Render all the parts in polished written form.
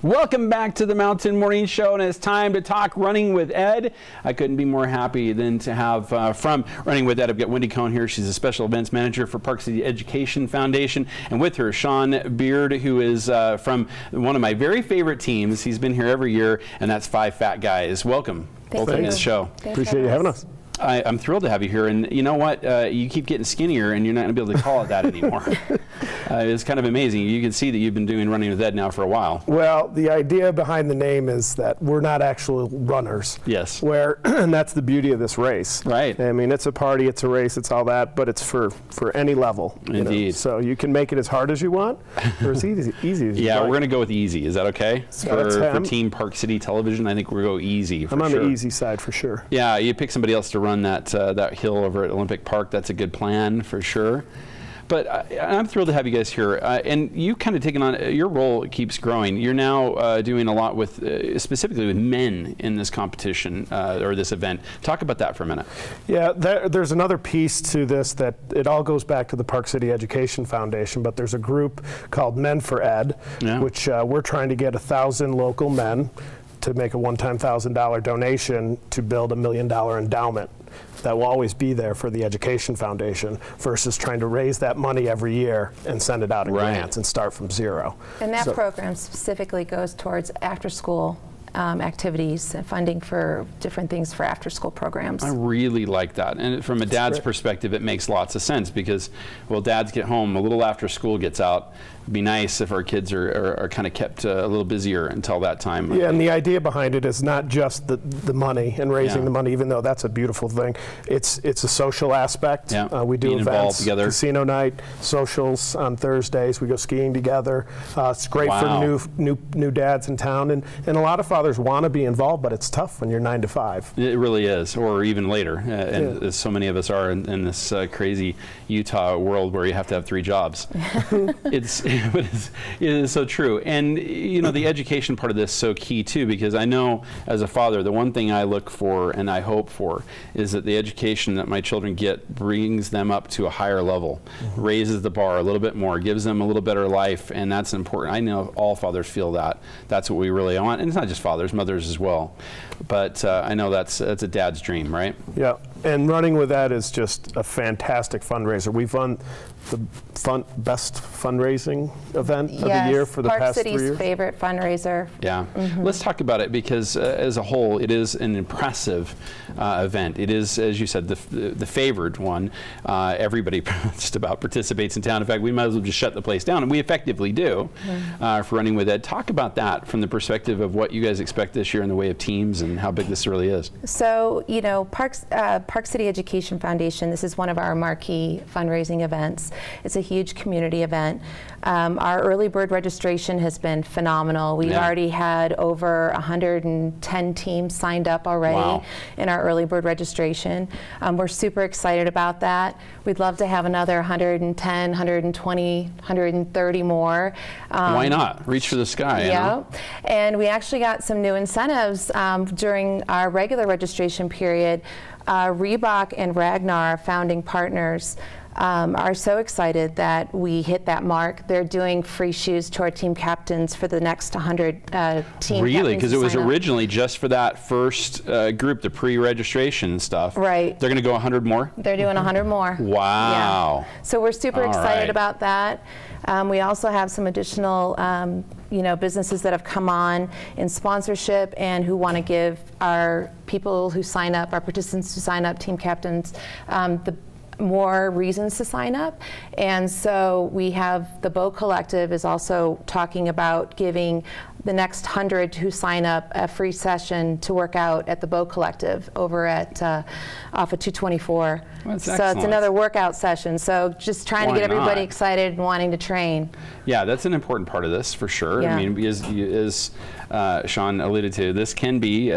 Welcome back to the Mountain Morning Show, and it's time to talk Running with Ed. I couldn't be more happy than to have from Running with Ed, I've got Wendy Kohn here. She's a special events manager for Park City Education Foundation, and with her, Sean Beard, who is from one of my very favorite teams. He's been here every year, and that's Five Fat Guys. Welcome, both of you to the show. Appreciate you having us. I'm thrilled to have you here, and you know what? You keep getting skinnier, and you're not going to be able to call it that anymore. It's kind of amazing. You can see that you've been doing Running with Ed now for a while. Well, the idea behind the name is that we're not actual runners. Yes. And that's the beauty of this race. Right. I mean, it's a party, it's a race, it's all that, but it's for any level. Indeed. So you can make it as hard as you want, or as easy as you Yeah, like. we're going to go with easy. Is that okay? For Team Park City Television, I think we'll go easy. I'm on the easy side for sure. Yeah, you pick somebody else to run that hill over at Olympic Park. That's a good plan for sure. But I'm thrilled to have you guys here. And you kind of taken on, your role keeps growing. You're now doing a lot with, specifically with men in this competition or this event. Talk about that for a minute. Yeah, there's another piece to this that it all goes back to the Park City Education Foundation, but there's a group called Men for Ed, which we're trying to get 1,000 local men to make a one-time $1,000 donation to build $1 million endowment that will always be there for the Education Foundation versus trying to raise that money every year and send it out in grants and start from zero. And that program specifically goes towards after-school activities and funding for different things for after-school programs. I really like that. And from a dad's perspective, it makes lots of sense because, well, dads get home a little after school gets out. It'd be nice if our kids are kind of kept a little busier until that time. Yeah, and the idea behind it is not just the money and raising the money, even though that's a beautiful thing. It's a social aspect. Yeah. We do Being events, together. Casino night, socials on Thursdays. We go skiing together. It's great for new dads in town, and a lot of fathers want to be involved, but it's tough when you're 9 to 5. It really is, or even later. And as so many of us are in this crazy Utah world where you have to have 3 jobs. It is so true. And you know, the education part of this is so key too, because I know as a father, the one thing I look for and I hope for is that the education that my children get brings them up to a higher level, raises the bar a little bit more, gives them a little better life, and that's important. I know all fathers feel that. That's what we really want. And it's not just fathers, mothers as well. But I know that's a dad's dream, right? Yeah, and Running with Ed is just a fantastic fundraiser. We've run the best fundraising event of the year for the past 3 years. Park City's favorite fundraiser. Yeah. Let's talk about it because as a whole, it is an impressive event. It is, as you said, the favored one. Everybody just about participates in town. In fact, we might as well just shut the place down, and we effectively do for Running with Ed. Talk about that from the perspective of what you guys expect this year in the way of teams and how big this really is. So, you know, Park City Education Foundation, this is one of our marquee fundraising events. It's a huge community event. Our early bird registration has been phenomenal. We've already had over 110 teams signed up already in our early bird registration. We're super excited about that. We'd love to have another 110, 120, 130 more. Why not? Reach for the sky. Yeah, you know? And we actually got some new incentives during our regular registration period. Reebok and Ragnar, founding partners, are so excited that we hit that mark. They're doing free shoes to our team captains for the next 100 team. Really? Because it was originally just for that first group, the pre-registration stuff. Right. They're going to go 100 more? They're doing 100 more. Wow. Yeah. So we're super excited about that. We also have some additional businesses that have come on in sponsorship and who want to give our people who sign up, our participants who sign up, team captains, the more reasons to sign up. And so we have the Bow Collective is also talking about giving the next 100 who sign up a free session to work out at the Bow Collective over at off of 224. That's so excellent. It's another workout session. So just trying to get everybody excited and wanting to train. Yeah, that's an important part of this for sure. Yeah. I mean, as Sean alluded to, this can be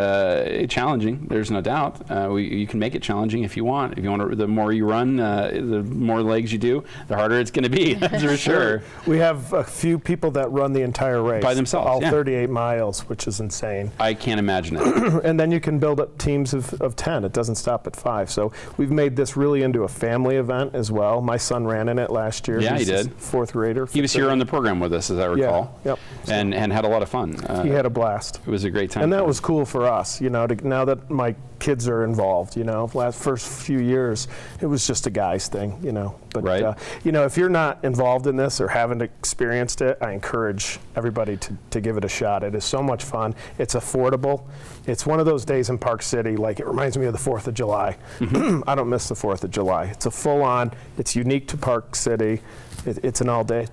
challenging. There's no doubt. You can make it challenging if you want. If you want to, the more you run, the more legs you do, the harder it's going to be. That's for sure. We have a few people that run the entire race by themselves. All 38 miles, which is insane. I can't imagine it. And then you can build up teams of 10. It doesn't stop at 5. So we've made this really into a family event as well. My son ran in it last year. Yeah, he did. 4th grader. He was here on the program with us, as I recall. Yeah, yep. And had a lot of fun. He had a blast. It was a great time. And that was cool for us, you know, now that my kids are involved, you know. First few years, it was just a guy's thing, you know. But, right. You know, if you're not involved in this or haven't experienced it, I encourage everybody to give it a shot. It is so much fun. It's affordable. It's one of those days in Park City, like it reminds me of the 4th of July. I don't miss the 4th of July. It's a full-on, it's unique to Park City. It's an all-day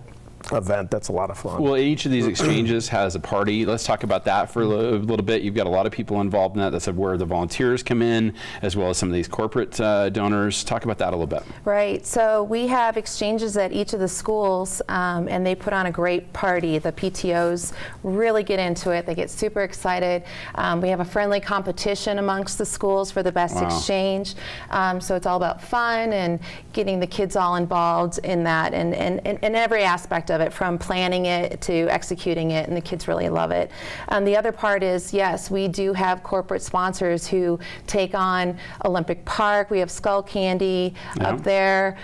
event. That's a lot of fun. Well, each of these exchanges has a party. Let's talk about that for a little bit. You've got a lot of people involved in that. That's where the volunteers come in, as well as some of these corporate donors. Talk about that a little bit. Right. So we have exchanges at each of the schools, and they put on a great party. The PTOs really get into it. They get super excited. We have a friendly competition amongst the schools for the best exchange. So it's all about fun and getting the kids all involved in that, and every aspect of it, from planning it to executing it, and the kids really love it. The other part is, yes, we do have corporate sponsors who take on Olympic Park. We have Skull Candy up there.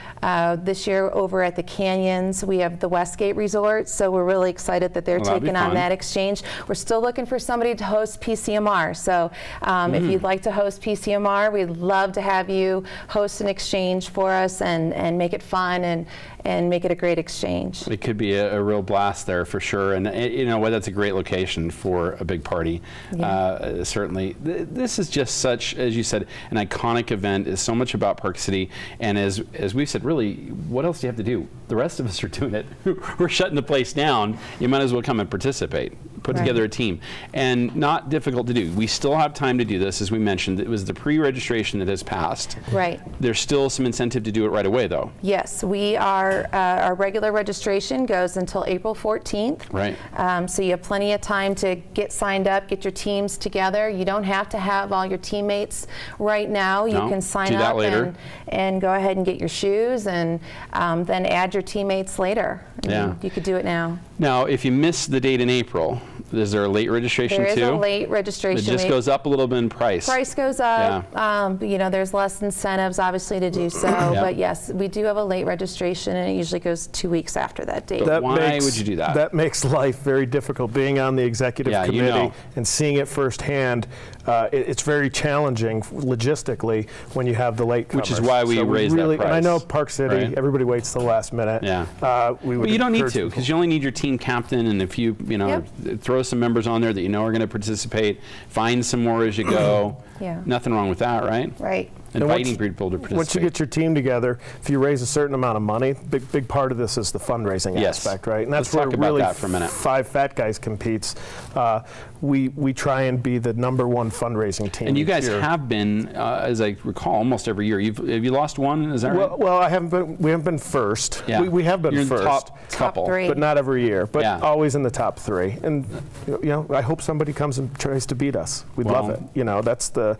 This year over at the Canyons, we have the Westgate Resort, so we're really excited that they're taking on that exchange. We're still looking for somebody to host PCMR, so if you'd like to host PCMR, we'd love to have you host an exchange for us and make it fun and make it a great exchange. It could be a real blast there for sure, and you know what, that's a great location for a big party. Certainly, this is just such, as you said, an iconic event. Is so much about Park City, and as we've said, really, what else do you have to do? The rest of us are doing it. We're shutting the place down. You might as well come and participate. Put together a team, and not difficult to do. We still have time to do this, as we mentioned. It was the pre-registration that has passed. Right. There's still some incentive to do it right away, though. Yes, we are. Our regular registration goes until April 14th. Right. So you have plenty of time to get signed up, get your teams together. You don't have to have all your teammates right now. You can sign up and go ahead and get your shoes, and then add your teammates later. You could do it now. Now, if you miss the date in April, is there a late registration too? There is a late registration. It just goes up a little bit in price. Price goes up. You know, there's less incentives, obviously, to do so. But yes, we do have a late registration, and it usually goes 2 weeks after that date. Why would you do that? That makes life very difficult. Being on the executive committee and seeing it firsthand, it's very challenging logistically when you have the late comers. Which is why we raise that price. And I know Park City, everybody waits till the last minute. But you don't need to, because you only need your team captain, and if you throw some members on there that you know are going to participate, find some more as you go. Nothing wrong with that, right? Right. Inviting people to participate. Once you get your team together, if you raise a certain amount of money, big part of this is the fundraising aspect, right? And that's where really Five Fat Guys competes. We try and be the #1 fundraising team. And you guys have been, as I recall, almost every year. Have you lost one? Is that right? Well, we haven't been first. We have been You're first. Top couple, but not every year. But always in the top 3. And you know, I hope somebody comes and tries to beat us. We'd love it. You know, that's the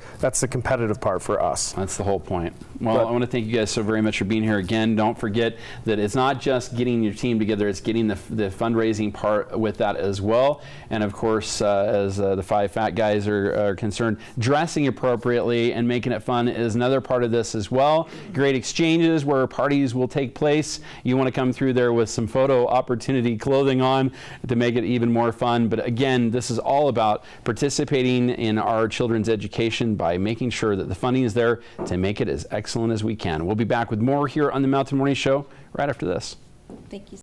competitive part for us. That's the whole point. Well, I want to thank you guys so very much for being here again. Don't forget that it's not just getting your team together, it's getting the fundraising part with that as well. And of course, as the Five Fat Guys are concerned, dressing appropriately and making it fun is another part of this as well. Great exchanges where parties will take place. You want to come through there with some photo opportunity clothing on to make it even more fun. But again, this is all about participating in our children's education by making sure that the funding is there to make it as excellent as we can. We'll be back with more here on the Mountain Morning Show right after this. Thank you.